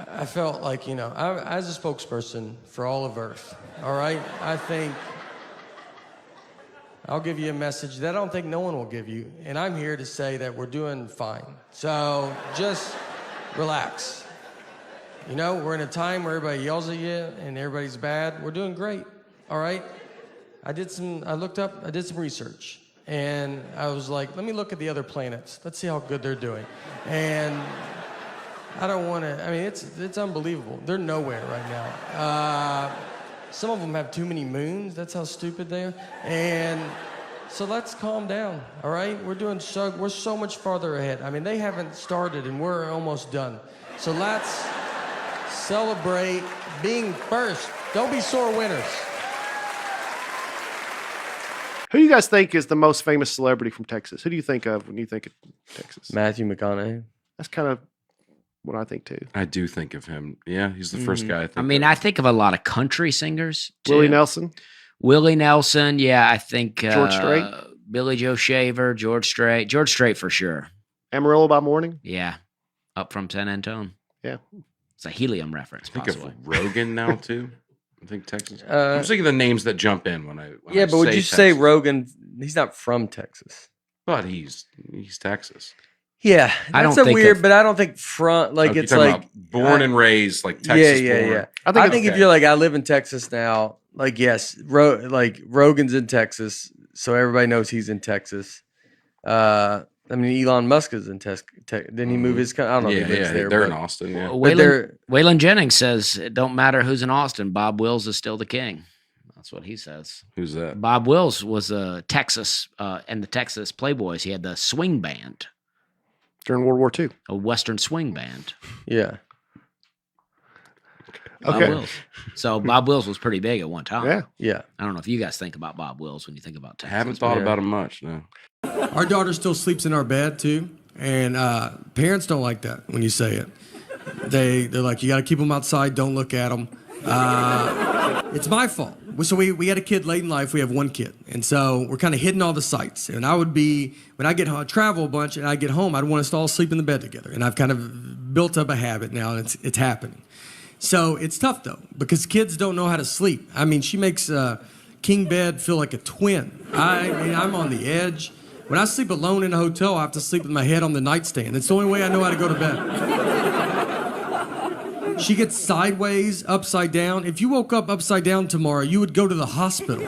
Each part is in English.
I felt like, as a spokesperson for all of Earth, all right, I think I'll give you a message that I don't think no one will give you, and I'm here to say that we're doing fine. So just relax. We're in a time where everybody yells at you and everybody's bad. We're doing great, all right? I did some research, and I was like, let me look at the other planets. Let's see how good they're doing. And I don't want to, it's unbelievable. They're nowhere right now. Some of them have too many moons. That's how stupid they are. And so let's calm down, all right? We're so much farther ahead. They haven't started, and we're almost done. So let's celebrate being first. Don't be sore winners. Who do you guys think is the most famous celebrity from Texas? Who do you think of when you think of Texas? Matthew McConaughey. That's kind of what I think too. I do think of him. Yeah, he's the first guy I think of. I think of a lot of country singers too. Willie Nelson, yeah, I think George Strait, Billy Joe Shaver, George Strait for sure. Amarillo by Morning, yeah, Up from San Antonio, yeah, it's a Helium reference. I think possibly. of Rogan now too. I think Texas. I'm just thinking of the names that jump in when I but would you say Rogan? He's not from Texas, but he's Texas. Yeah, that's weird, but I don't think it's like born and raised like Texas. Yeah. I think if you're like, I live in Texas now, like yes, Rogan's in Texas, so everybody knows he's in Texas. Elon Musk is in Texas. Didn't he move his? I don't know if he lives there. They're in Austin. Yeah, Waylon Jennings says it don't matter who's in Austin. Bob Wills is still the king. That's what he says. Who's that? Bob Wills was Texas and the Texas Playboys. He had the swing band. During World War II. A Western swing band. Yeah. Bob Wills. So Bob Wills was pretty big at one time. Yeah. I don't know if you guys think about Bob Wills when you think about Texas. I haven't thought about him much, no. Our daughter still sleeps in our bed, too. And parents don't like that when you say it. They're like, you got to keep them outside. Don't look at them. It's my fault. So we had a kid late in life. We have one kid. And so we're kind of hitting all the sites. And when I get home, I travel a bunch and I get home, I'd want us to all sleep in the bed together. And I've kind of built up a habit now, and it's happening. So it's tough, though, because kids don't know how to sleep. She makes king bed feel like a twin. I'm on the edge. When I sleep alone in a hotel, I have to sleep with my head on the nightstand. It's the only way I know how to go to bed. She gets sideways, upside down. If you woke up upside down tomorrow, you would go to the hospital.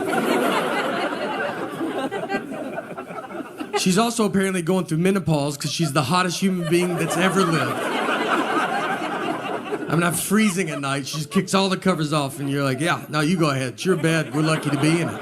She's also apparently going through menopause because she's the hottest human being that's ever lived. I'm freezing at night. She just kicks all the covers off, and you're like, yeah, no, you go ahead. It's your bed. We're lucky to be in it.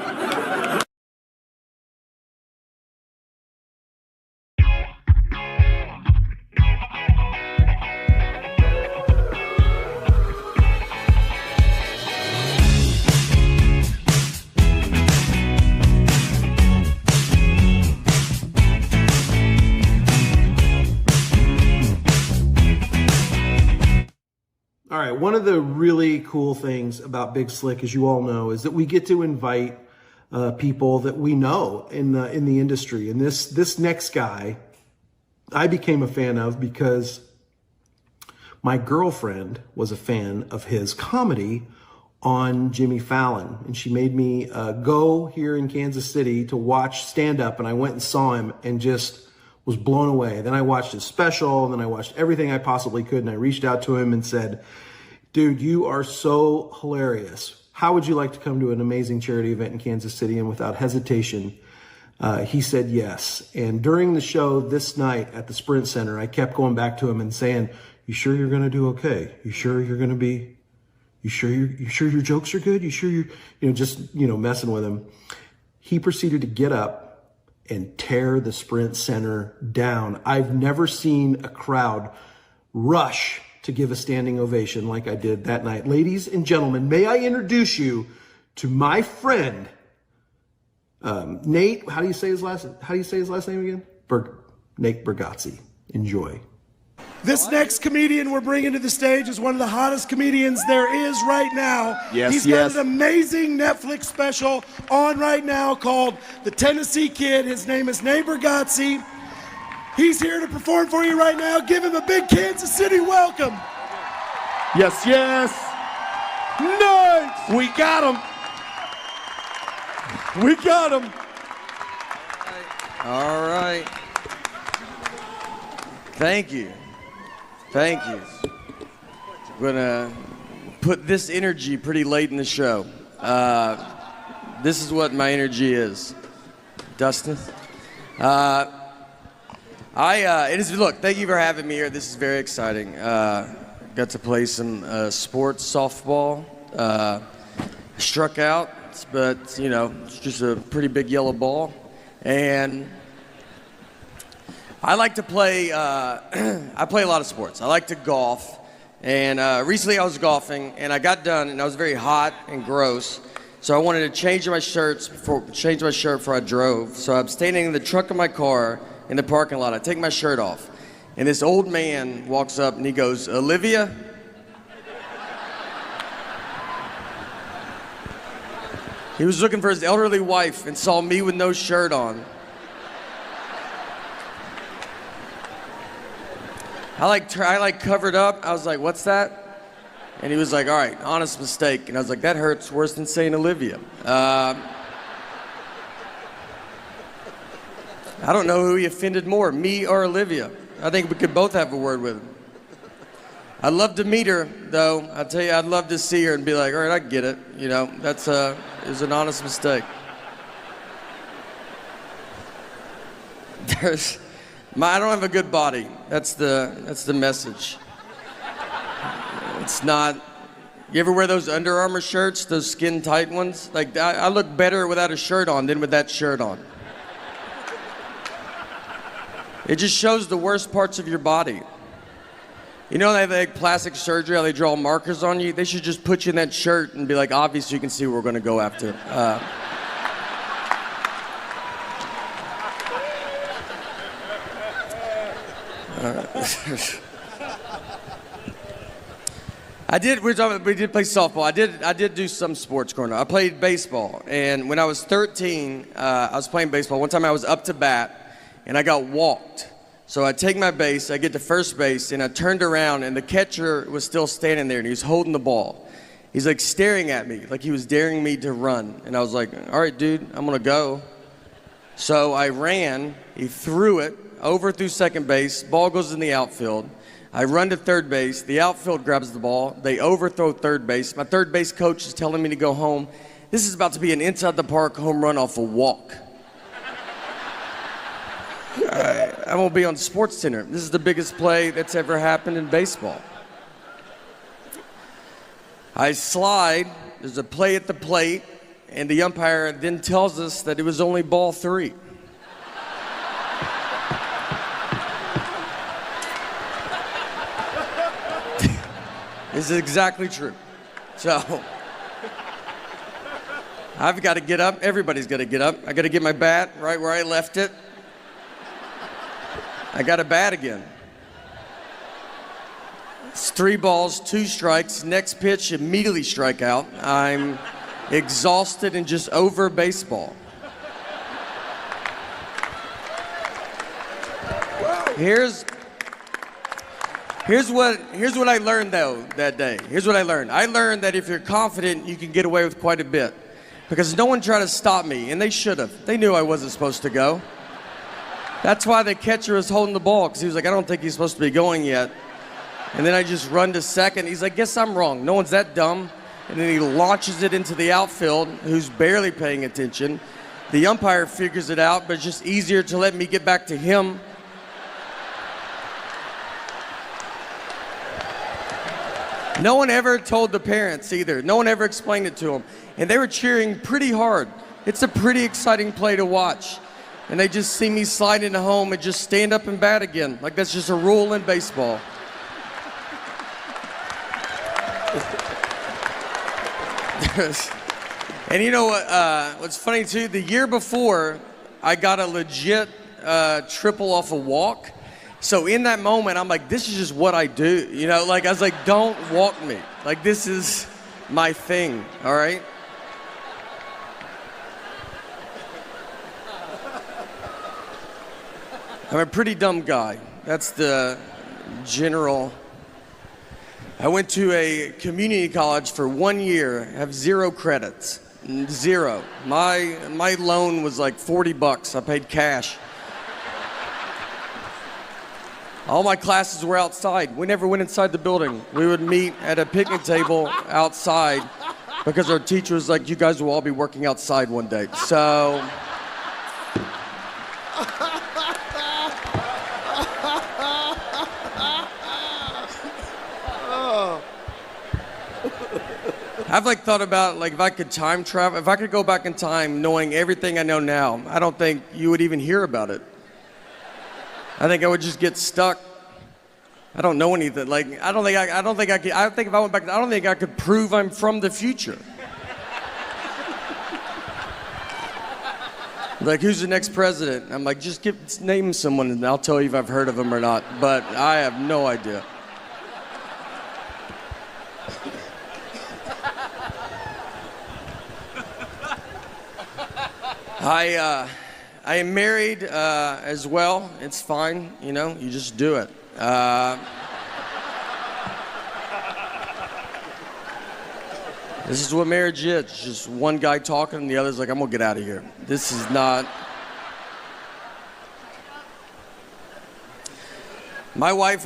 All right, one of the really cool things about Big Slick, as you all know, is that we get to invite people that we know in the industry. And this next guy, I became a fan of because my girlfriend was a fan of his comedy on Jimmy Fallon, and she made me go here in Kansas City to watch stand-up, and I went and saw him and just was blown away. Then I watched his special, and then I watched everything I possibly could, and I reached out to him and said, dude, you are so hilarious. How would you like to come to an amazing charity event in Kansas City? And without hesitation, he said yes. And during the show this night at the Sprint Center, I kept going back to him and saying, you sure you're going to do okay? You sure you're going to be, you sure your jokes are good? You sure you're, just messing with him. He proceeded to get up and tear the Sprint Center down. I've never seen a crowd rush to give a standing ovation like I did that night. Ladies and gentlemen, may I introduce you to my friend, Nate. How do you say his last name again? Nate Bargatze. Enjoy. This next comedian we're bringing to the stage is one of the hottest comedians there is right now. He's got an amazing Netflix special on right now called The Tennessee Kid. His name is Nate Bargatze. He's here to perform for you right now. Give him a big Kansas City welcome. Yes, yes. Nice. We got him. We got him. All right. Thank you. Thank you. I'm going to put this energy pretty late in the show. This is what my energy is. Dustin? Look, thank you for having me here. This is very exciting. Got to play some sports softball. Struck out, but, it's just a pretty big yellow ball. And I like to play, I play a lot of sports. I like to golf. And recently I was golfing, and I got done, and I was very hot and gross. So I wanted to change my shirt before I drove. So I'm standing in the trunk of my car in the parking lot. I take my shirt off, and this old man walks up, and he goes, "Olivia?" He was looking for his elderly wife and saw me with no shirt on. I covered up. I was like, "What's that?" And he was like, "All right, honest mistake." And I was like, "That hurts worse than saying Olivia." I don't know who he offended more, me or Olivia. I think we could both have a word with him. I'd love to meet her, though. I'll tell you, I'd love to see her and be like, "All right, I get it." It was an honest mistake. I don't have a good body. That's the message. It's not. You ever wear those Under Armour shirts, those skin tight ones? Like, I look better without a shirt on than with that shirt on. It just shows the worst parts of your body. They have like plastic surgery, how they draw markers on you? They should just put you in that shirt and be like, obviously you can see what we're gonna go after. We did play softball. I did do some sports growing up. I played baseball, and when I was 13, I was playing baseball. One time I was up to bat, and I got walked. So I take my base, I get to first base, and I turned around, and the catcher was still standing there, and he was holding the ball. He's like staring at me, like he was daring me to run. And I was like, "All right, dude, I'm gonna go." So I ran, he threw it, over through second base, ball goes in the outfield. I run to third base, the outfield grabs the ball, they overthrow third base. My third base coach is telling me to go home. This is about to be an inside the park home run off a walk. I won't be on SportsCenter. This is the biggest play that's ever happened in baseball. I slide, there's a play at the plate, and the umpire then tells us that it was only ball 3. This is exactly true. So, I've got to get up. Everybody's got to get up. I got to get my bat right where I left it. I got a bat again. It's 3 balls, 2 strikes. Next pitch, immediately strike out. I'm exhausted and just over baseball. Here's what I learned though that day. Here's what I learned. I learned that if you're confident, you can get away with quite a bit. Because no one tried to stop me, and they should have. They knew I wasn't supposed to go. That's why the catcher was holding the ball, because he was like, "I don't think he's supposed to be going yet." And then I just run to second. He's like, "Guess I'm wrong. No one's that dumb." And then he launches it into the outfield, who's barely paying attention. The umpire figures it out, but it's just easier to let me get back to him. No one ever told the parents either. No one ever explained it to them. And they were cheering pretty hard. It's a pretty exciting play to watch. And they just see me slide into home and just stand up and bat again. Like that's just a rule in baseball. And you know what? What's funny too? The year before, I got a legit triple off a walk. So in that moment, I'm like, this is just what I do. I was like, don't walk me. Like, this is my thing, all right? I'm a pretty dumb guy. That's the general. I went to a community college for 1 year, have 0 credits. 0. My loan was like $40. I paid cash. All my classes were outside. We never went inside the building. We would meet at a picnic table outside because our teacher was like, you guys will all be working outside one day. So I've like thought about like if I could time travel, if I could go back in time knowing everything I know now, I don't think you would even hear about it. I think I would just get stuck. I don't know anything. Like I don't think I could. I think if I went back, I don't think I could prove I'm from the future. Like who's the next president? I'm like, just name someone and I'll tell you if I've heard of them or not. But I have no idea. I am married as well. It's fine, you know, you just do it. This is what marriage is. It's just one guy talking and the other's like, I'm gonna get out of here. This is not. My wife,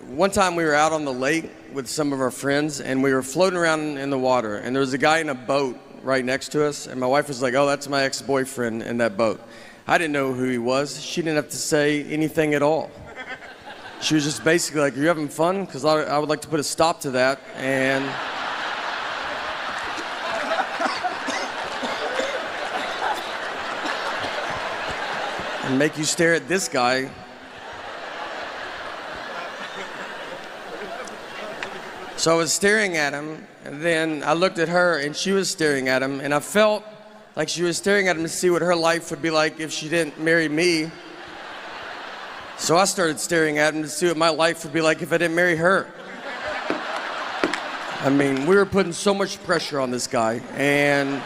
one time we were out on the lake with some of our friends and we were floating around in the water and there was a guy in a boat right next to us, and my wife was like, oh, that's my ex-boyfriend in that boat. I didn't know who he was. She didn't have to say anything at all. She was just basically like, are you having fun? Because I would like to put a stop to that, and make you stare at this guy. So I was staring at him, and then I looked at her, and she was staring at him, and I felt like she was staring at him to see what her life would be like if she didn't marry me. So I started staring at him to see what my life would be like if I didn't marry her. I mean, we were putting so much pressure on this guy, and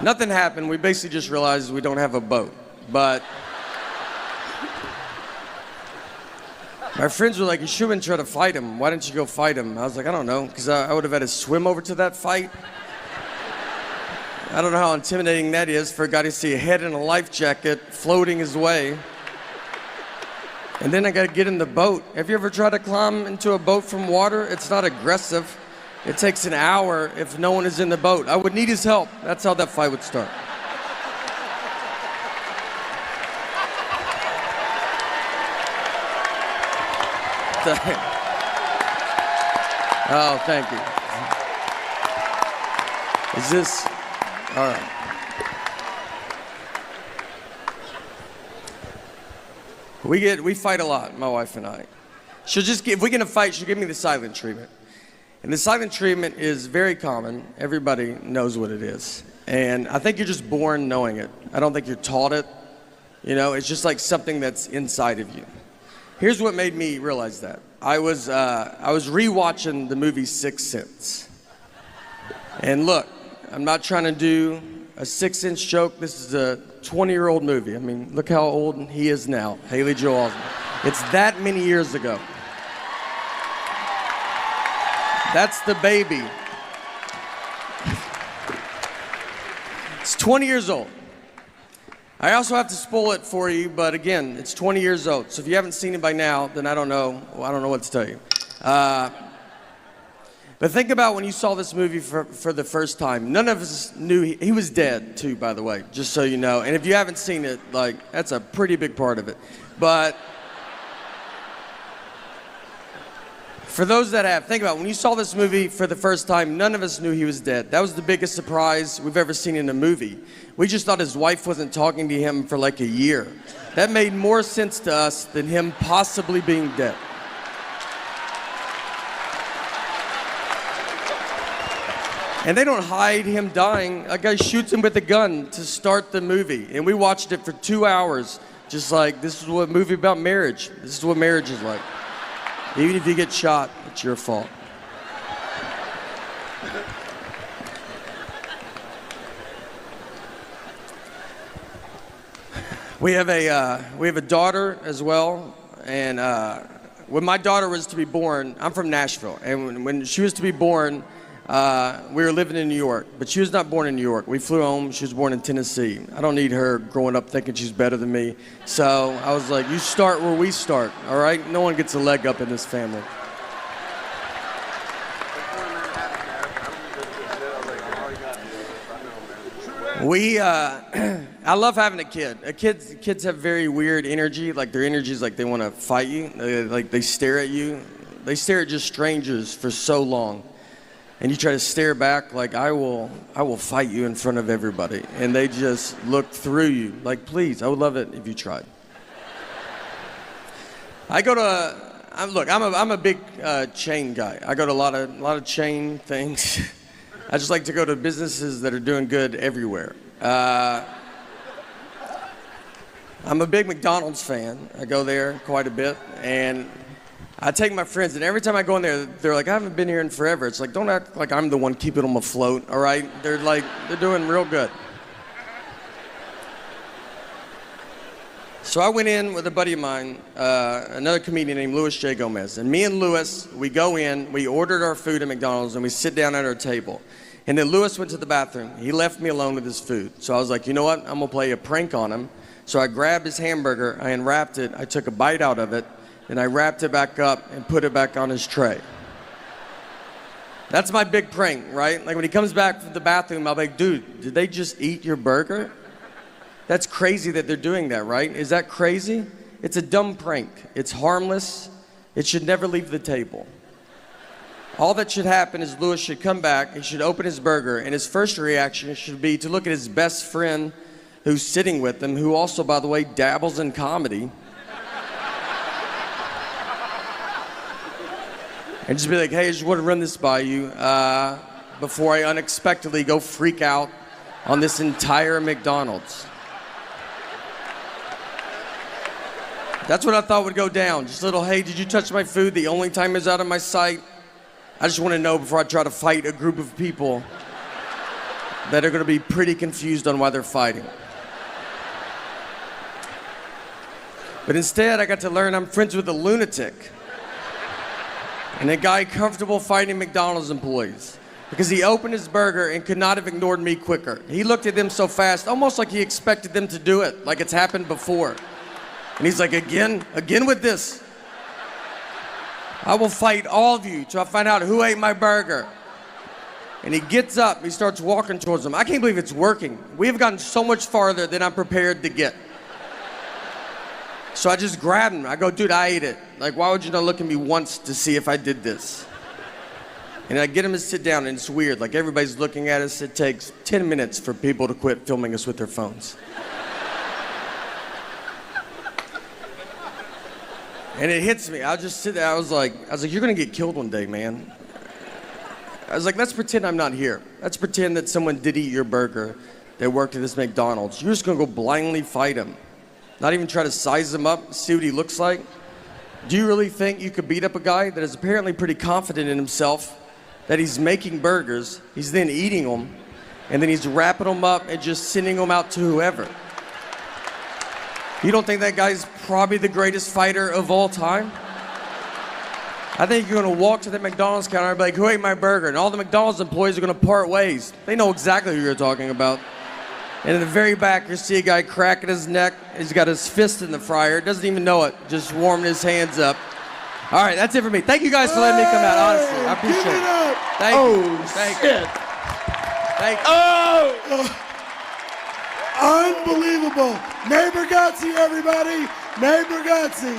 nothing happened. We basically just realized we don't have a boat, but my friends were like, you shouldn't try to fight him. Why didn't you go fight him? I was like, I don't know, because I would have had to swim over to that fight. I don't know how intimidating that is for a guy to see a head in a life jacket floating his way. And then I got to get in the boat. Have you ever tried to climb into a boat from water? It's not aggressive. It takes an hour if no one is in the boat. I would need his help. That's how that fight would start. Oh, thank you. Is this all right? We fight a lot, my wife and I. If we're gonna fight, she'll give me the silent treatment. And the silent treatment is very common. Everybody knows what it is. And I think you're just born knowing it. I don't think you're taught it. You know, it's just like something that's inside of you. Here's what made me realize that. I was rewatching the movie Sixth Sense. And look, I'm not trying to do a 6-inch joke. This is a 20-year-old movie. I mean, look how old he is now, Haley Joel Osment. It's that many years ago. That's the baby. It's 20 years old. I also have to spoil it for you, but again, it's 20 years old. So if you haven't seen it by now, then I don't know. Well, I don't know what to tell you. But think about when you saw this movie for the first time. None of us knew he was dead too, by the way, just so you know. And if you haven't seen it, like, that's a pretty big part of it. But for those that have, think about when you saw this movie for the first time, none of us knew he was dead. That was the biggest surprise we've ever seen in a movie. We just thought his wife wasn't talking to him for like a year. That made more sense to us than him possibly being dead. And they don't hide him dying. A guy shoots him with a gun to start the movie. And we watched it for 2 hours, just like, this is what a movie about marriage. This is what marriage is like. Even if you get shot, it's your fault. We have a daughter as well, and when my daughter was to be born, I'm from Nashville, and when she was to be born, we were living in New York, but she was not born in New York. We flew home. She was born in Tennessee. I don't need her growing up thinking she's better than me. So I was like, you start where we start, all right? No one gets a leg up in this family. I love having a kid. Kids have very weird energy. Like their energy is like they want to fight you. They stare at you. They stare at just strangers for so long. And you try to stare back like, I will fight you in front of everybody. And they just look through you. Like, please, I would love it if you tried. I'm a big chain guy. I go to a lot of chain things. I just like to go to businesses that are doing good everywhere. I'm a big McDonald's fan. I go there quite a bit, and I take my friends, and every time I go in there, they're like, I haven't been here in forever. It's like, don't act like I'm the one keeping them afloat, all right? They're doing real good. So I went in with a buddy of mine, another comedian named Louis J. Gomez. And me and Louis, we go in, we ordered our food at McDonald's, and we sit down at our table. And then Louis went to the bathroom. He left me alone with his food. So I was like, you know what? I'm going to play a prank on him. So I grabbed his hamburger, I unwrapped it, I took a bite out of it, and I wrapped it back up and put it back on his tray. That's my big prank, right? Like when he comes back from the bathroom, I'll be like, dude, did they just eat your burger? That's crazy that they're doing that, right? Is that crazy? It's a dumb prank. It's harmless. It should never leave the table. All that should happen is Louis should come back, he should open his burger, and his first reaction should be to look at his best friend who's sitting with him, who also, by the way, dabbles in comedy, and just be like, hey, I just want to run this by you before I unexpectedly go freak out on this entire McDonald's. That's what I thought would go down. Just a little, hey, did you touch my food the only time it's out of my sight? I just want to know before I try to fight a group of people that are going to be pretty confused on why they're fighting. But instead, I got to learn I'm friends with a lunatic and a guy comfortable fighting McDonald's employees because he opened his burger and could not have ignored me quicker. He looked at them so fast, almost like he expected them to do it, like it's happened before. And he's like, again with this. I will fight all of you till I find out who ate my burger. And he gets up, he starts walking towards them. I can't believe it's working. We have gotten so much farther than I'm prepared to get. So I just grabbed him. I go, dude, I ate it. Like, why would you not look at me once to see if I did this? And I get him to sit down, and it's weird. Like, everybody's looking at us. It takes 10 minutes for people to quit filming us with their phones. And it hits me. I'll just sit there. I was like, you're gonna get killed one day, man. I was like, let's pretend I'm not here. Let's pretend that someone did eat your burger that worked at this McDonald's. You're just gonna go blindly fight him. Not even try to size him up, see what he looks like. Do you really think you could beat up a guy that is apparently pretty confident in himself, that he's making burgers, he's then eating them, and then he's wrapping them up and just sending them out to whoever? You don't think that guy's probably the greatest fighter of all time? I think you're gonna walk to the McDonald's counter and be like, who ate my burger? And all the McDonald's employees are gonna part ways. They know exactly who you're talking about. And in the very back, you see a guy cracking his neck. He's got his fist in the fryer, doesn't even know it, just warming his hands up. All right, that's it for me. Thank you guys for letting me come out, honestly. I appreciate it. Thank you. Thank you. Thank you. Unbelievable. Nate Bargatze, everybody. Nate Bargatze.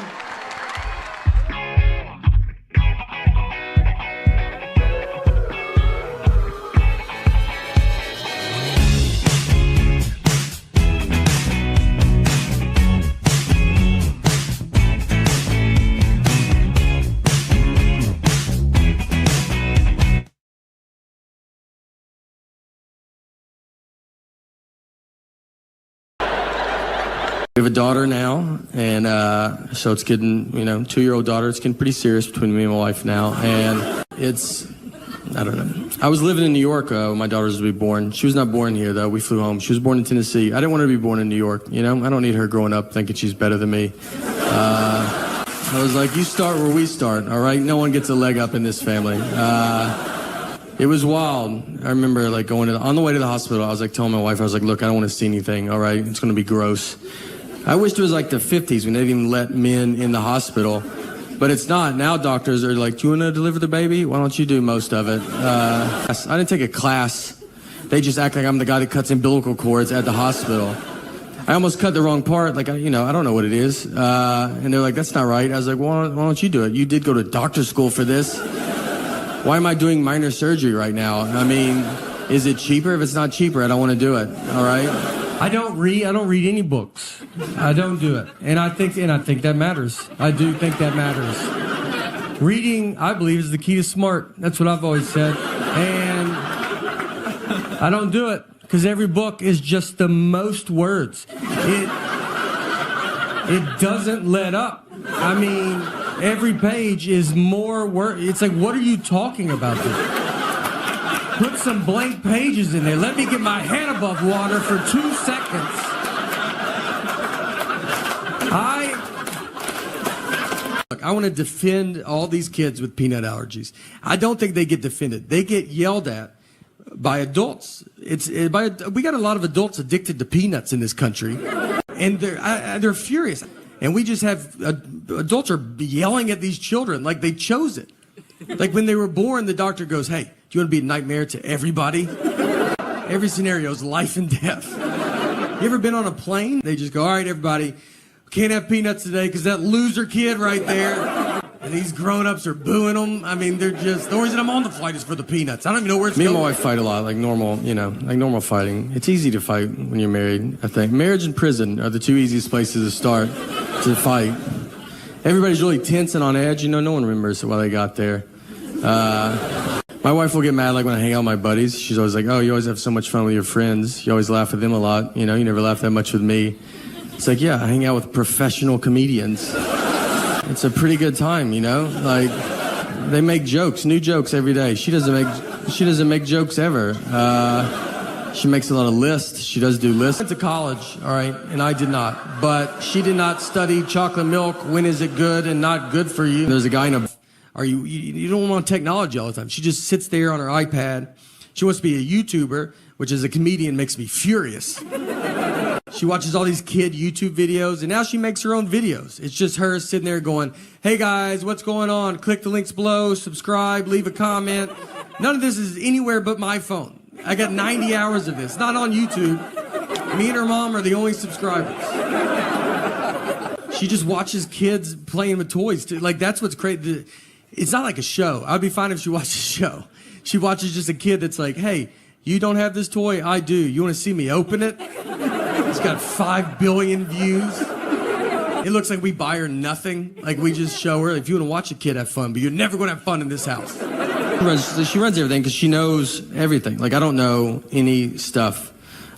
We have a daughter now, and so it's getting, 2-year-old daughter. It's getting pretty serious between me and my wife now, and it's, I don't know. I was living in New York when my daughter was to be born. She was not born here, though. We flew home. She was born in Tennessee. I didn't want her to be born in New York, you know? I don't need her growing up thinking she's better than me. I was like, you start where we start, all right? No one gets a leg up in this family. It was wild. I remember, like, on the way to the hospital, I was, like, telling my wife, I was like, look, I don't want to see anything, all right? It's going to be gross. I wished it was, like, the 50s when they didn't even let men in the hospital. But it's not. Now doctors are like, do you want to deliver the baby? Why don't you do most of it? I didn't take a class. They just act like I'm the guy that cuts umbilical cords at the hospital. I almost cut the wrong part. Like, I don't know what it is. And they're like, that's not right. I was like, well, why don't you do it? You did go to doctor school for this. Why am I doing minor surgery right now? I mean, is it cheaper? If it's not cheaper, I don't want to do it. All right? I don't read any books. I don't do it. And I think that matters. I do think that matters. Reading, I believe, is the key to smart. That's what I've always said. And I don't do it because every book is just the most words. It doesn't let up. I mean, every page is more words. It's like, what are you talking about there? Put some blank pages in there. Let me get my head above water for 2 seconds. I want to defend all these kids with peanut allergies. I don't think they get defended. They get yelled at by adults. We got a lot of adults addicted to peanuts in this country, and they're furious. And we just have adults are yelling at these children like they chose it. Like when they were born, the doctor goes, hey, do you want to be a nightmare to everybody? Every scenario is life and death. You ever been on a plane? They just go, all right, everybody, can't have peanuts today because that loser kid right there. And these grown-ups are booing them. I mean, they're just, the only reason I'm on the flight is for the peanuts. I don't even know where it's going. Me and my wife fight a lot, like normal fighting. It's easy to fight when you're married, I think. Marriage and prison are the two easiest places to start to fight. Everybody's really tense and on edge. No one remembers why they got there. My wife will get mad like when I hang out with my buddies. She's always like, oh, you always have so much fun with your friends. You always laugh with them a lot. You never laugh that much with me. It's like, yeah, I hang out with professional comedians. It's a pretty good time, Like, they make jokes, new jokes every day. She doesn't make jokes ever. She makes a lot of lists. She does do lists. I went to college, all right, and I did not. But she did not study chocolate milk. When is it good and not good for you? There's a guy you don't want technology all the time. She just sits there on her iPad. She wants to be a YouTuber, which as a comedian makes me furious. She watches all these kid YouTube videos, and now she makes her own videos. It's just her sitting there going, hey guys, what's going on? Click the links below, subscribe, leave a comment. None of this is anywhere but my phone. I got 90 hours of this, not on YouTube. Me and her mom are the only subscribers. She just watches kids playing with toys, too. Like, that's what's crazy. It's not like a show. I'd be fine if she watched a show. She watches just a kid that's like, hey, you don't have this toy? I do. You want to see me open it? It's got 5 billion views. It looks like we buy her nothing. Like, we just show her, if you want to watch a kid have fun, but you're never going to have fun in this house. She runs everything because she knows everything. Like, I don't know any stuff.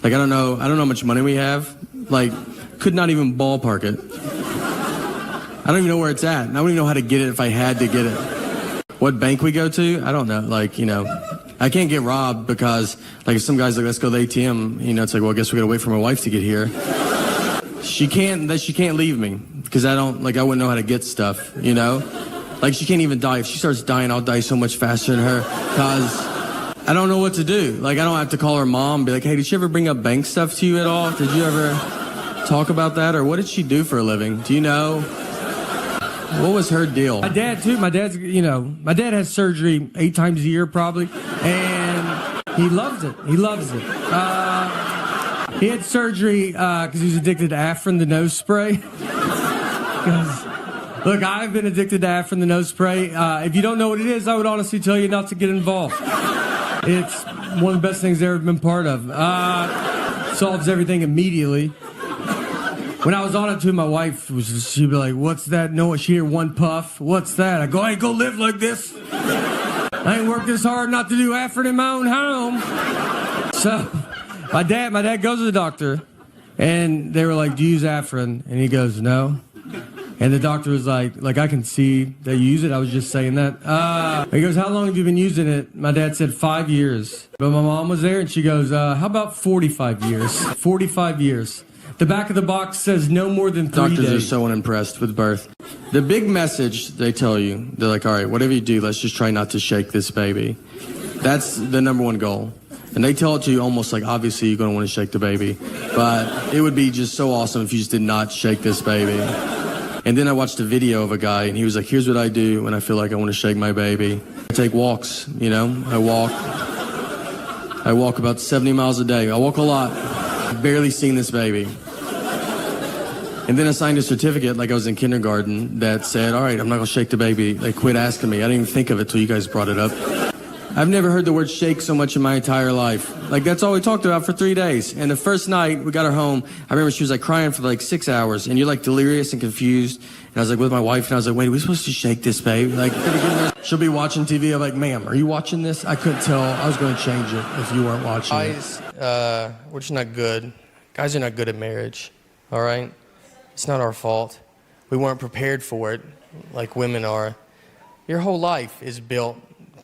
Like, I don't know how much money we have. Like, could not even ballpark it. I don't even know where it's at. And I don't even know how to get it if I had to get it. What bank we go to? I don't know. Like, I can't get robbed because, like, if some guy's like, let's go to the ATM, it's like, well, I guess we gotta wait for my wife to get here. She can't leave me because I wouldn't know how to get stuff, Like, she can't even die. If she starts dying, I'll die so much faster than her because I don't know what to do. Like, I don't have to call her mom and be like, hey, did she ever bring up bank stuff to you at all? Did you ever talk about that? Or what did she do for a living? Do you know? What was her deal? My dad, too. My dad has surgery 8 times a year, probably. And he loves it. He had surgery because he was addicted to Afrin, the nose spray. Look, I've been addicted to Afrin, the nose spray. If you don't know what it is, I would honestly tell you not to get involved. It's one of the best things I've ever been part of. Solves everything immediately. When I was on it too, my wife she'd be like, what's that? No, she'd hear one puff. What's that? I go, I ain't gonna live like this. I ain't worked this hard not to do Afrin in my own home. So my dad goes to the doctor and they were like, do you use Afrin? And he goes, no. And the doctor was like, I can see that you use it. I was just saying that. He goes, how long have you been using it? My dad said 5 years. But my mom was there and she goes, how about 45 years? 45 years. The back of the box says no more than 3 days. Doctors are so unimpressed with birth. The big message they tell you, they're like, all right, whatever you do, let's just try not to shake this baby. That's the number one goal. And they tell it to you almost like, obviously, you're going to want to shake the baby. But it would be just so awesome if you just did not shake this baby. And then I watched a video of a guy, and he was like, here's what I do when I feel like I want to shake my baby. I take walks, you know. I walk about 70 miles a day. I walk a lot. I've barely seen this baby. And then I signed a certificate like I was in kindergarten that said, all right, I'm not going to shake the baby. They quit asking me. I didn't even think of it till you guys brought it up. I've never heard the word shake so much in my entire life. Like, that's all we talked about for 3 days. And the first night we got her home, I remember she was like crying for like 6 hours, and you're like delirious and confused. And I was like with my wife, and I was like, wait, are we supposed to shake this baby? Like, she'll be watching TV. I'm like, ma'am, are you watching this? I couldn't tell. I was going to change it if you weren't watching it. Guys, we're just not good. Guys are not good at marriage, all right? It's not our fault. We weren't prepared for it like women are. Your whole life is built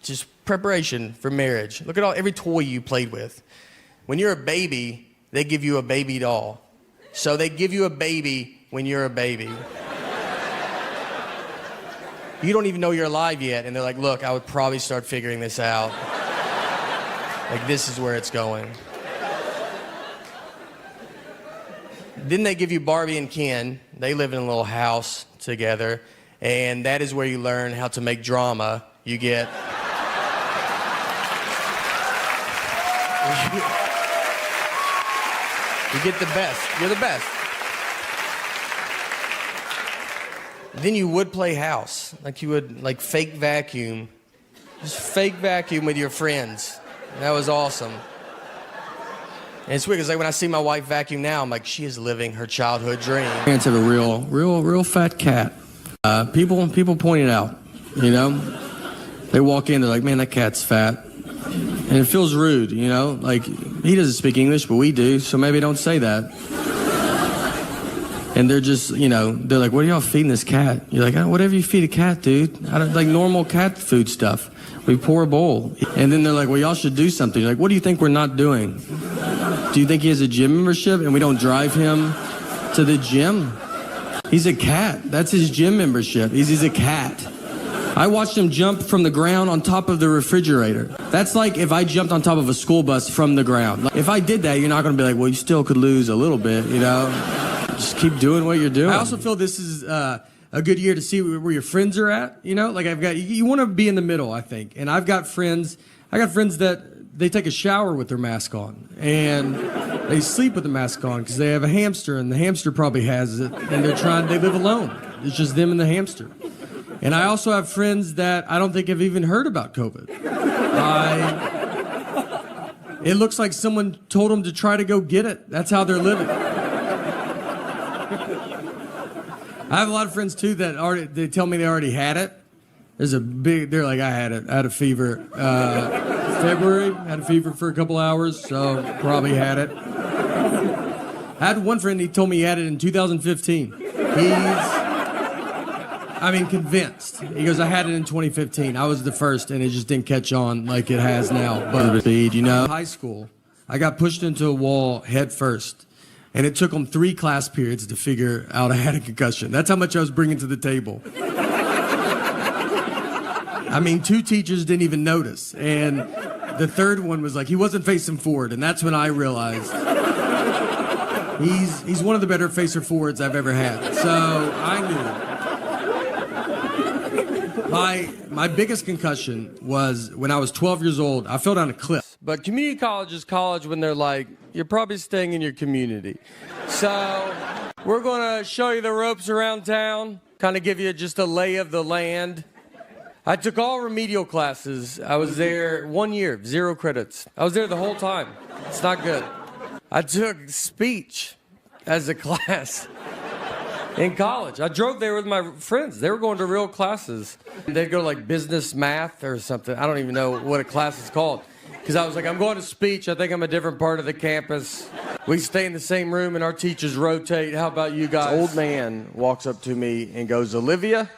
just preparation for marriage. Look at every toy you played with. When you're a baby, they give you a baby doll. So they give you a baby when you're a baby. You don't even know you're alive yet, and they're like, look, I would probably start figuring this out. Like, this is where it's going. Then they give you Barbie and Ken. They live in a little house together, and that is where you learn how to make drama. You get... You get the best. You're the best. Then you would play house. Like you would like fake vacuum. Just fake vacuum with your friends. That was awesome. And it's weird because like when I see my wife vacuum now, I'm like, she is living her childhood dream. Parents have a real fat cat. People point it out, you know? They walk in, they're like, man, that cat's fat. And it feels rude, you know? Like, he doesn't speak English, but we do, so maybe don't say that. And they're just, you know, they're like, what are y'all feeding this cat? You're like, oh, whatever you feed a cat, dude. I don't, like normal cat food stuff. We pour a bowl. And then they're like, well, y'all should do something. You're like, what do you think we're not doing? Do you think he has a gym membership and we don't drive him to the gym? He's a cat. That's his gym membership. He's a cat. I watched him jump from the ground on top of the refrigerator. That's like if I jumped on top of a school bus from the ground. Like, if I did that, you're not going to be like, well, you still could lose a little bit, you know? Just keep doing what you're doing. I also feel this is a good year to see where your friends are at, you know? Like you want to be in the middle, I think. And I got friends that they take a shower with their mask on. And they sleep with the mask on because they have a hamster, and the hamster probably has it. And they live alone. It's just them and the hamster. And I also have friends that I don't think have even heard about COVID. It looks like someone told them to try to go get it. That's how they're living. I have a lot of friends, too, they tell me they already had it. They're like, I had it. I had a fever. February, had a fever for a couple hours, so probably had it. I had one friend, he told me he had it in 2015. Convinced. He goes, I had it in 2015. I was the first, and it just didn't catch on like it has now. But speed, you know. High school, I got pushed into a wall head first, and it took them 3 class periods to figure out I had a concussion. That's how much I was bringing to the table. 2 teachers didn't even notice, and the third one was like, he wasn't facing forward, and that's when I realized he's one of the better facer forwards I've ever had. So I knew. My biggest concussion was when I was 12 years old. I fell down a cliff. But community college is college when they're like, you're probably staying in your community. So we're going to show you the ropes around town, kind of give you just a lay of the land. I took all remedial classes. I was there 1 year, 0 credits. I was there the whole time. It's not good. I took speech as a class. In college, I drove there with my friends. They were going to real classes. They'd go to like business math or something. I don't even know what a class is called. Because I was like, I'm going to speech. I think I'm a different part of the campus. We stay in the same room and our teachers rotate. How about you guys? This old man walks up to me and goes, Olivia?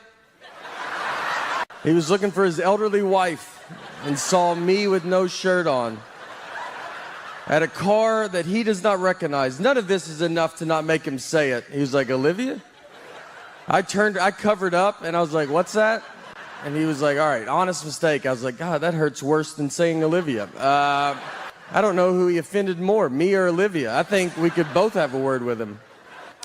He was looking for his elderly wife and saw me with no shirt on at a car that he does not recognize. None of this is enough to not make him say it. He was like, Olivia? I covered up and I was like, what's that? And he was like, all right, honest mistake. I was like, God, that hurts worse than saying Olivia. I don't know who he offended more, me or Olivia. I think we could both have a word with him.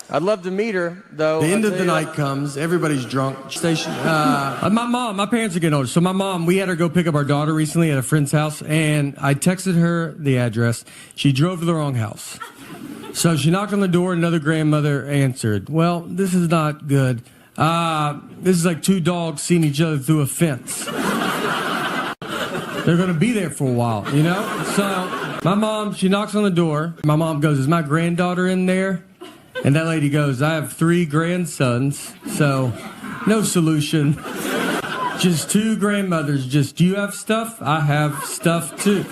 I'd love to meet her, though. The end of the night comes. Everybody's drunk. Station. My parents are getting older. So my mom, we had her go pick up our daughter recently at a friend's house, and I texted her the address. She drove to the wrong house. So she knocked on the door. Another grandmother answered. Well, this is not good. This is like two dogs seeing each other through a fence. They're going to be there for a while, you know? So my mom, she knocks on the door. My mom goes, is my granddaughter in there? And that lady goes, I have 3 grandsons, so no solution. Just 2 grandmothers. Just, do you have stuff? I have stuff too.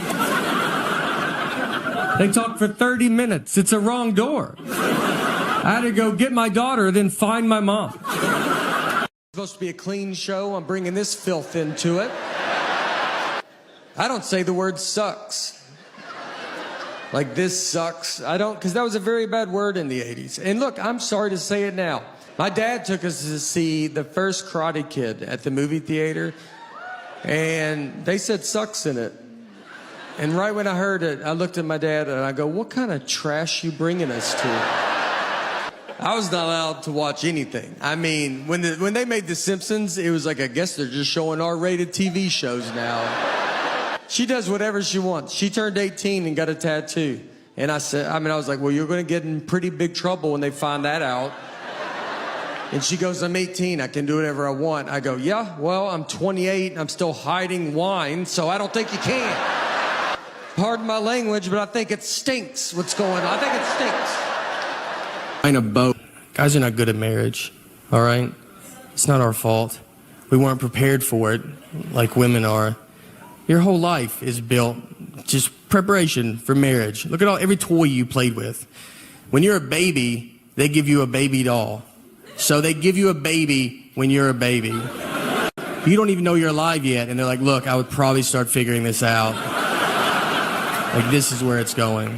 They talked for 30 minutes. It's a wrong door. I had to go get my daughter, then find my mom. It's supposed to be a clean show. I'm bringing this filth into it. I don't say the word sucks. Like, this sucks. I don't, because that was a very bad word in the 80s. And look, I'm sorry to say it now. My dad took us to see the first Karate Kid at the movie theater, and they said sucks in it. And right when I heard it, I looked at my dad and I go, what kind of trash you bringing us to? I was not allowed to watch anything. I mean, when they made The Simpsons, it was like, I guess they're just showing R-rated TV shows now. She does whatever she wants. She turned 18 and got a tattoo. And I was like, well, you're going to get in pretty big trouble when they find that out. And she goes, I'm 18. I can do whatever I want. I go, yeah, well, I'm 28 and I'm still hiding wine, so I don't think you can. Pardon my language, but I think it stinks what's going on. I think it stinks. In a boat. Guys are not good at marriage, all right? It's not our fault. We weren't prepared for it like women are. Your whole life is built just preparation for marriage. Look at every toy you played with. When you're a baby, they give you a baby doll. So they give you a baby when you're a baby. You don't even know you're alive yet, and they're like, look, I would probably start figuring this out. Like, this is where it's going.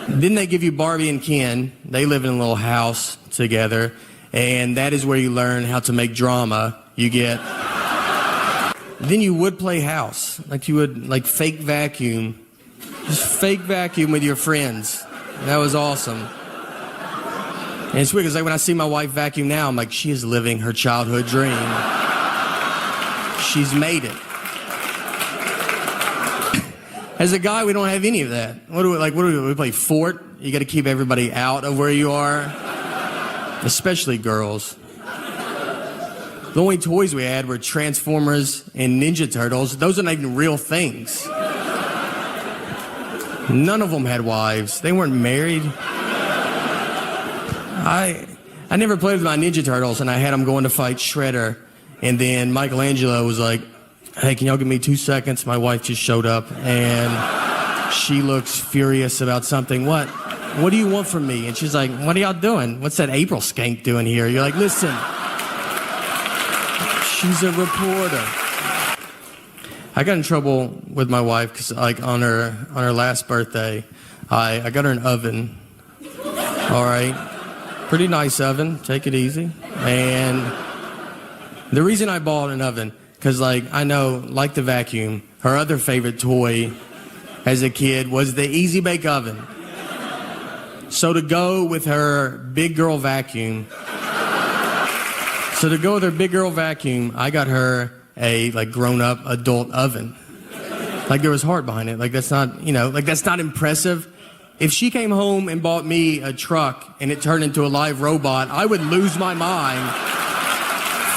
Then they give you Barbie and Ken. They live in a little house together, and that is where you learn how to make drama. Then you would play house, like you would, like, fake vacuum. Just fake vacuum with your friends. That was awesome. And it's weird, because like when I see my wife vacuum now, I'm like, she is living her childhood dream. She's made it. As a guy, we don't have any of that. What do we play Fort? You got to keep everybody out of where you are, especially girls. The only toys we had were Transformers and Ninja Turtles. Those are not even real things. None of them had wives. They weren't married. I never played with my Ninja Turtles, and I had them going to fight Shredder. And then Michelangelo was like, hey, can y'all give me 2 seconds? My wife just showed up, and she looks furious about something. What do you want from me? And she's like, what are y'all doing? What's that April skank doing here? You're like, listen. She's a reporter. I got in trouble with my wife because, like, on her last birthday, I got her an oven. All right, pretty nice oven. Take it easy. And the reason I bought an oven, because, like, I know, like the vacuum, her other favorite toy as a kid was the Easy Bake Oven. So to go with her big girl vacuum. I got her a, like, grown-up adult oven. Like, there was heart behind it. Like, that's not, that's not impressive. If she came home and bought me a truck and it turned into a live robot, I would lose my mind,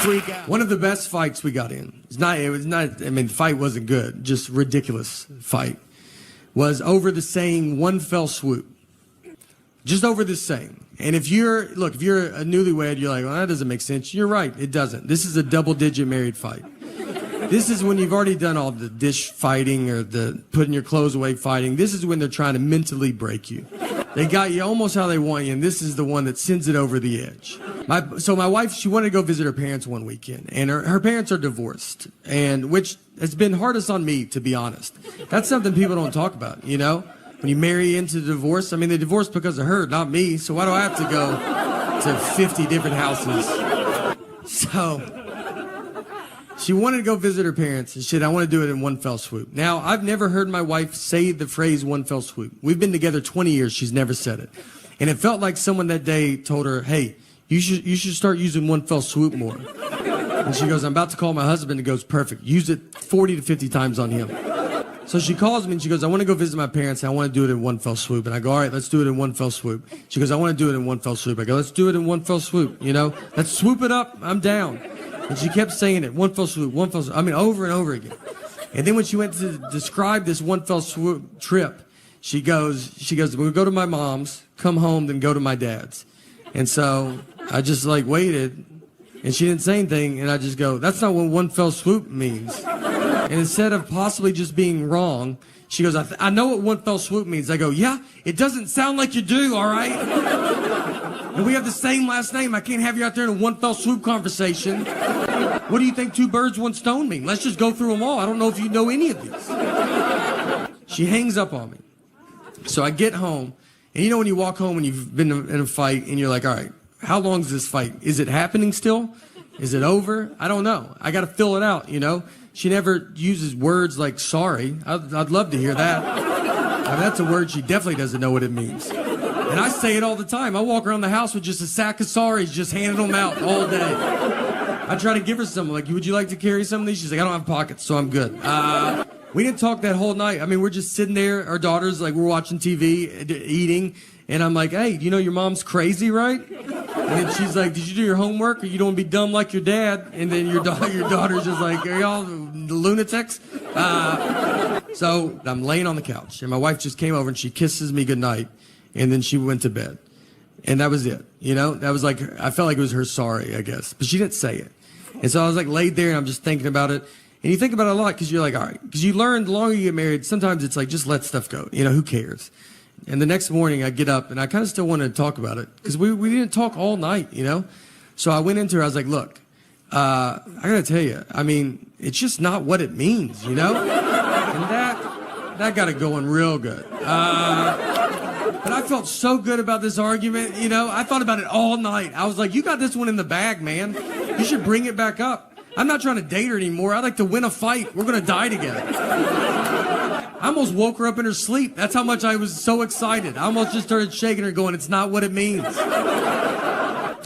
freak out. One of the best fights we got in, the fight wasn't good, just ridiculous fight, was over the saying one fell swoop. Just over the saying. And if you're a newlywed, you're like, well, that doesn't make sense. You're right, it doesn't. This is a double-digit married fight. This is when you've already done all the dish fighting or the putting your clothes away fighting. This is when they're trying to mentally break you. They got you almost how they want you, and this is the one that sends it over the edge. So my wife, she wanted to go visit her parents one weekend, and her parents are divorced, and which has been hardest on me, to be honest. That's something people don't talk about, you know? When you marry into divorce, I mean, they divorced because of her, not me, so why do I have to go to 50 different houses? So she wanted to go visit her parents, and shit, I want to do it in one fell swoop. Now, I've never heard my wife say the phrase one fell swoop. We've been together 20 years, she's never said it. And it felt like someone that day told her, hey, you should start using one fell swoop more. And she goes, I'm about to call my husband, and goes, perfect, use it 40 to 50 times on him. So she calls me and she goes, I want to go visit my parents and I want to do it in one fell swoop. And I go, all right, let's do it in one fell swoop. She goes, I want to do it in one fell swoop. I go, let's do it in one fell swoop, you know? Let's swoop it up, I'm down. And she kept saying it, one fell swoop, one fell swoop. I mean, over and over again. And then when she went to describe this one fell swoop trip, she goes, we'll go to my mom's, come home, then go to my dad's. And so I just like waited and she didn't say anything. And I just go, that's not what one fell swoop means. And instead of possibly just being wrong, she goes, I know what one fell swoop means. I go, yeah, it doesn't sound like you do, all right? And we have the same last name. I can't have you out there in a one fell swoop conversation. What do you think two birds, one stone mean? Let's just go through them all. I don't know if you know any of these. She hangs up on me. So I get home, and you know when you walk home and you've been in a fight, and you're like, all right, how long is this fight? Is it happening still? Is it over? I don't know. I got to fill it out, you know? She never uses words like sorry. I'd love to hear that. I mean, that's a word she definitely doesn't know what it means. And I say it all the time. I walk around the house with just a sack of sorries, just handing them out all day. I try to give her some, like, would you like to carry some of these? She's like, I don't have pockets, so I'm good. We didn't talk that whole night. I mean, we're just sitting there, our daughters, like, we're watching TV, eating, and I'm like, hey, you know your mom's crazy, right? And then she's like, did you do your homework, or you don't want to be dumb like your dad? And then your daughter's just like, are y'all lunatics? So I'm laying on the couch, and my wife just came over, and she kisses me goodnight, and then she went to bed. And that was it, you know? That was like, I felt like it was her sorry, I guess. But she didn't say it. And so I was like laid there, and I'm just thinking about it. And you think about it a lot, because you're like, all right. Because you learn, the longer you get married, sometimes it's like, just let stuff go. You know, who cares? And the next morning, I get up, and I kind of still wanted to talk about it. Because we didn't talk all night, you know? So I went into her, I was like, look, I got to tell you, I mean, it's just not what it means, you know? And that got it going real good. But I felt so good about this argument, you know? I thought about it all night. I was like, you got this one in the bag, man. You should bring it back up. I'm not trying to date her anymore. I'd like to win a fight. We're going to die together. I almost woke her up in her sleep. That's how much I was so excited. I almost just started shaking her going, it's not what it means.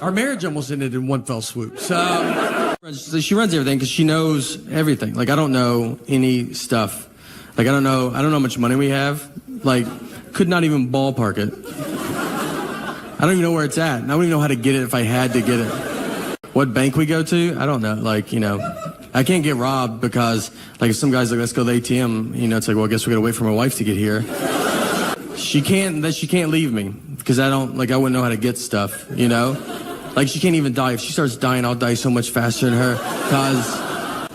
Our marriage almost ended in one fell swoop. So she runs everything because she knows everything. Like, I don't know any stuff. Like, I don't know how much money we have. Like, could not even ballpark it. I don't even know where it's at. And I wouldn't even know how to get it if I had to get it. What bank we go to? I don't know. Like, you know, I can't get robbed because, like, if some guy's like, let's go to the ATM, you know, it's like, well, I guess we gotta wait for my wife to get here. She can't leave me because I wouldn't know how to get stuff, you know? Like, she can't even die. If she starts dying, I'll die so much faster than her because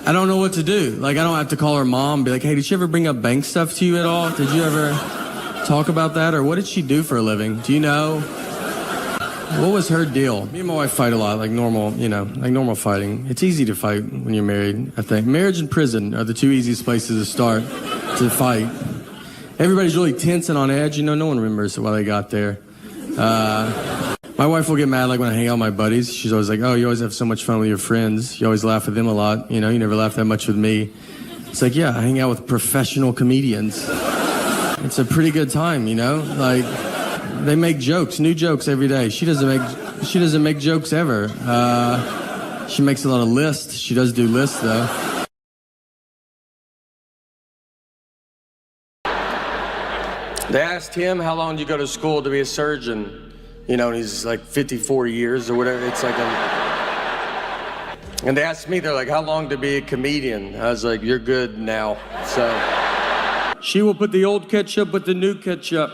I don't know what to do. Like, I don't have to call her mom and be like, hey, did she ever bring up bank stuff to you at all? Did you ever talk about that? Or what did she do for a living? Do you know? What was her deal? Me and my wife fight a lot, like normal, you know, like normal fighting. It's easy to fight when you're married, I think. Marriage and prison are the two easiest places to start to fight. Everybody's really tense and on edge. You know, no one remembers why they got there. My wife will get mad, like, when I hang out with my buddies. She's always like, oh, you always have so much fun with your friends. You always laugh with them a lot. You know, you never laugh that much with me. It's like, yeah, I hang out with professional comedians. It's a pretty good time, you know? Like, they make jokes, new jokes every day. She doesn't make jokes ever. She makes a lot of lists. She does do lists, though. They asked him, how long did you go to school to be a surgeon? You know, and he's like 54 years or whatever. It's like and they asked me, they're like, how long to be a comedian? I was like, you're good now. So she will put the old ketchup with the new ketchup.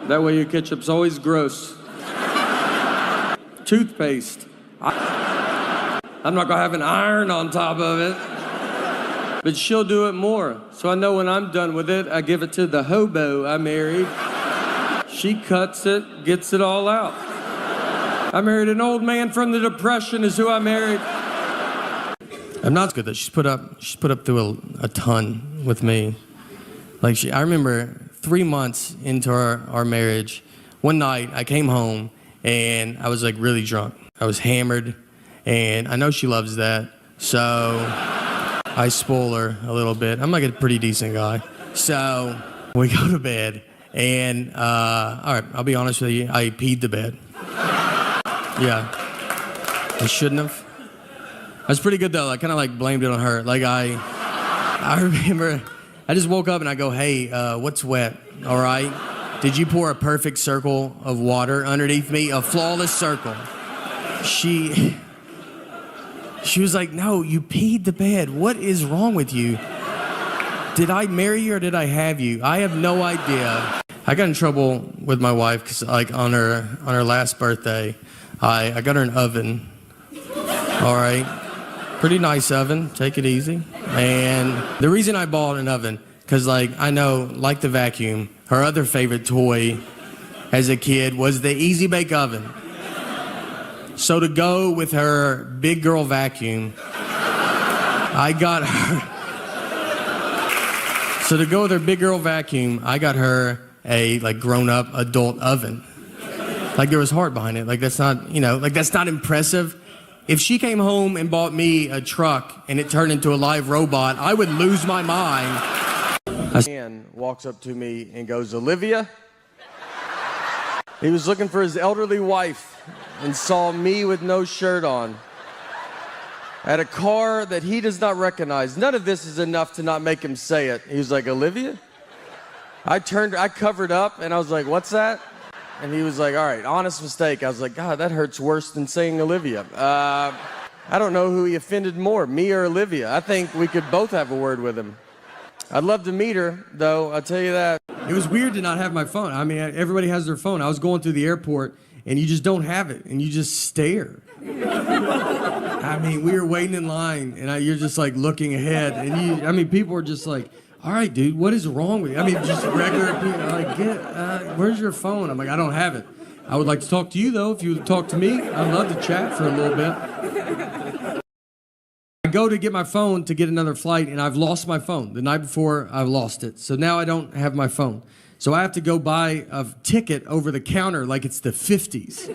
That way your ketchup's always gross. Toothpaste. I'm not gonna have an iron on top of it. but she'll do it more. So I know when I'm done with it, I give it to the hobo I married. She cuts it, gets it all out. I married an old man from the Depression is who I married. I'm not good though. She's put up through a ton with me. Like I remember 3 months into our marriage, one night I came home and I was like really drunk. I was hammered, and I know she loves that, so I spoil her a little bit. I'm like a pretty decent guy. So we go to bed, and all right, I'll be honest with you, I peed the bed. Yeah, I shouldn't have. I was pretty good though. I kind of like blamed it on her. Like I remember, I just woke up and I go, hey, what's wet? All right, did you pour a perfect circle of water underneath me? A flawless circle. She was like, no, you peed the bed. What is wrong with you? Did I marry you or did I have you? I have no idea. I got in trouble with my wife because like on her last birthday, I got her an oven. All right. Pretty nice oven. Take it easy. And the reason I bought an oven, because like I know, like the vacuum, her other favorite toy as a kid was the Easy Bake Oven. So to go with her big girl vacuum, I got her. So to go with her big girl vacuum, I got her a like grown up adult oven. Like there was heart behind it. Like that's not, like that's not impressive. If she came home and bought me a truck and it turned into a live robot, I would lose my mind. A man walks up to me and goes, Olivia? He was looking for his elderly wife and saw me with no shirt on at a car that he does not recognize. None of this is enough to not make him say it. He was like, Olivia? I covered up and I was like, what's that? And he was like, all right, honest mistake. I was like, God, that hurts worse than saying Olivia. I don't know who he offended more, me or Olivia. I think we could both have a word with him. I'd love to meet her, though, I'll tell you that. It was weird to not have my phone. I mean, everybody has their phone. I was going through the airport, and you just don't have it, and you just stare. I mean, we were waiting in line, and you're just, like, looking ahead, and people are just like, all right, dude, what is wrong with you? I mean, just regular people are like, where's your phone? I'm like, I don't have it. I would like to talk to you, though, if you would talk to me. I'd love to chat for a little bit. I go to get my phone to get another flight, and I've lost my phone. The night before, I lost it. So now I don't have my phone. So I have to go buy a ticket over the counter like it's the 50s.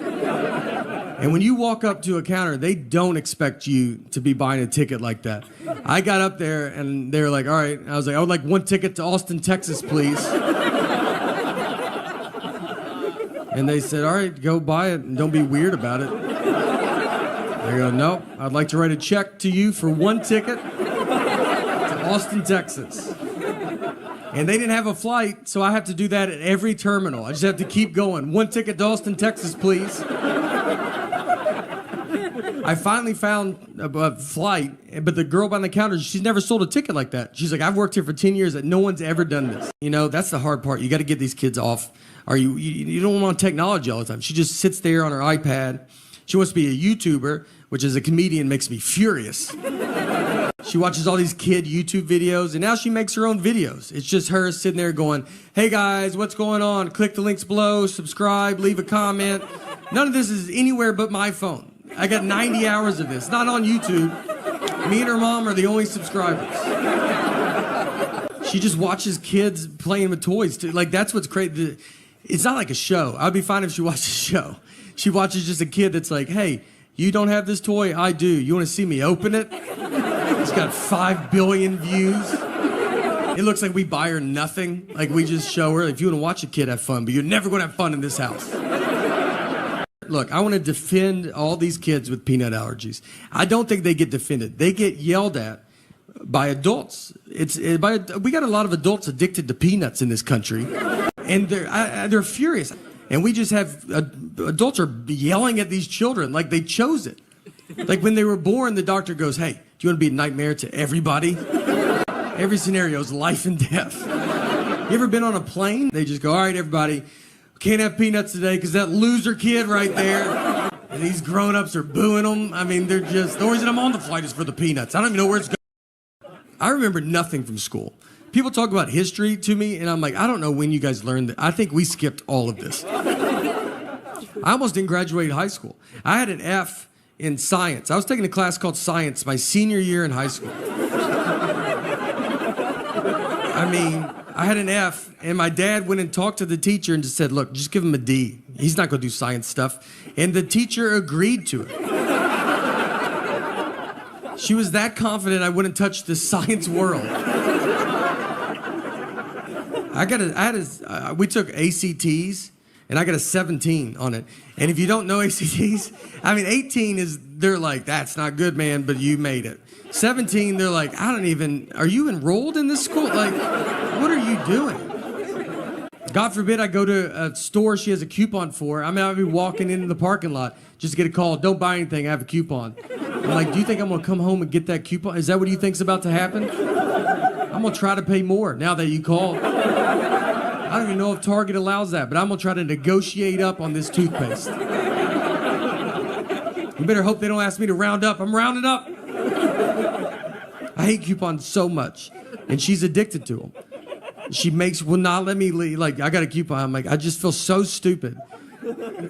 And when you walk up to a counter, they don't expect you to be buying a ticket like that. I got up there, and they were like, all right. I was like, I would like one ticket to Austin, Texas, please. And they said, all right, go buy it, and don't be weird about it. I go, nope, I'd like to write a check to you for one ticket to Austin, Texas. And they didn't have a flight, so I have to do that at every terminal. I just have to keep going. One ticket to Austin, Texas, please. I finally found a flight, but the girl behind the counter, she's never sold a ticket like that. She's like, I've worked here for 10 years and no one's ever done this. That's the hard part. You got to get these kids off. Or you don't want technology all the time. She just sits there on her iPad. She wants to be a YouTuber, which as a comedian makes me furious. She watches all these kid YouTube videos, and now she makes her own videos. It's just her sitting there going, hey guys, what's going on? Click the links below, subscribe, leave a comment. None of this is anywhere but my phone. I got 90 hours of this, not on YouTube. Me and her mom are the only subscribers. She just watches kids playing with toys too. Like, that's what's crazy. It's not like a show. I'd be fine if she watched a show. She watches just a kid that's like, hey, you don't have this toy? I do. You want to see me open it? It's got 5 billion views. It looks like we buy her nothing. Like, we just show her, if you want to watch a kid have fun, but you're never going to have fun in this house. Look, I want to defend all these kids with peanut allergies. I don't think they get defended. They get yelled at by adults. We got a lot of adults addicted to peanuts in this country, and they're furious. And we just have adults are yelling at these children like they chose it. Like when they were born, the doctor goes, hey, do you want to be a nightmare to everybody? Every scenario is life and death. You ever been on a plane? They just go, all right, everybody, can't have peanuts today because that loser kid right there. And these grown-ups are booing them. I mean, they're just, the reason I'm on the flight is for the peanuts. I don't even know where it's going. I remember nothing from school. People talk about history to me, and I'm like, I don't know when you guys learned that. I think we skipped all of this. I almost didn't graduate high school. I had an F in science. I was taking a class called science my senior year in high school. I mean, I had an F, and my dad went and talked to the teacher and just said, look, just give him a D. He's not going to do science stuff. And the teacher agreed to it. She was that confident I wouldn't touch the science world. We took ACTs, and I got a 17 on it. And if you don't know ACTs, I mean, 18 they're like, that's not good, man, but you made it. 17, they're like, are you enrolled in this school? Like, what are you doing? God forbid I go to a store she has a coupon for. I mean, I'll be walking into the parking lot just to get a call. Don't buy anything, I have a coupon. I'm like, do you think I'm gonna come home and get that coupon? Is that what you think's about to happen? I'm gonna try to pay more now that you called. I don't even know if Target allows that, but I'm gonna try to negotiate up on this toothpaste. You better hope they don't ask me to round up. I'm rounding up. I hate coupons so much, and she's addicted to them. She will not let me leave. Like, I got a coupon. I'm like, I just feel so stupid.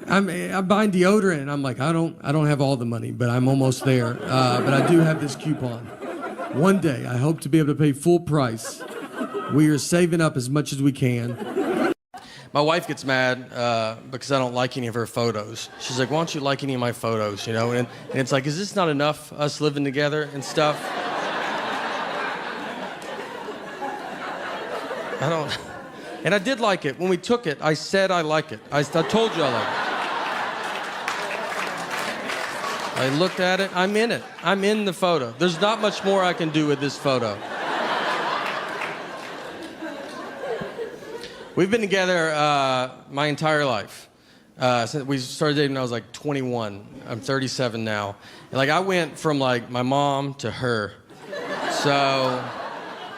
I'm buying deodorant, and I'm like, I don't have all the money, but I'm almost there. But I do have this coupon. One day, I hope to be able to pay full price. We are saving up as much as we can. My wife gets mad because I don't like any of her photos. She's like, why don't you like any of my photos, you know? And it's like, is this not enough, us living together and stuff? And I did like it. When we took it, I said I like it. I told you I like it. I looked at it. I'm in it. I'm in the photo. There's not much more I can do with this photo. We've been together my entire life. Since we started dating when I was like 21. I'm 37 now. And like I went from like my mom to her. So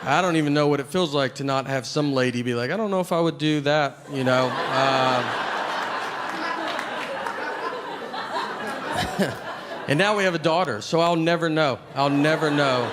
I don't even know what it feels like to not have some lady be like, I don't know if I would do that, you know. And now we have a daughter, so I'll never know. I'll never know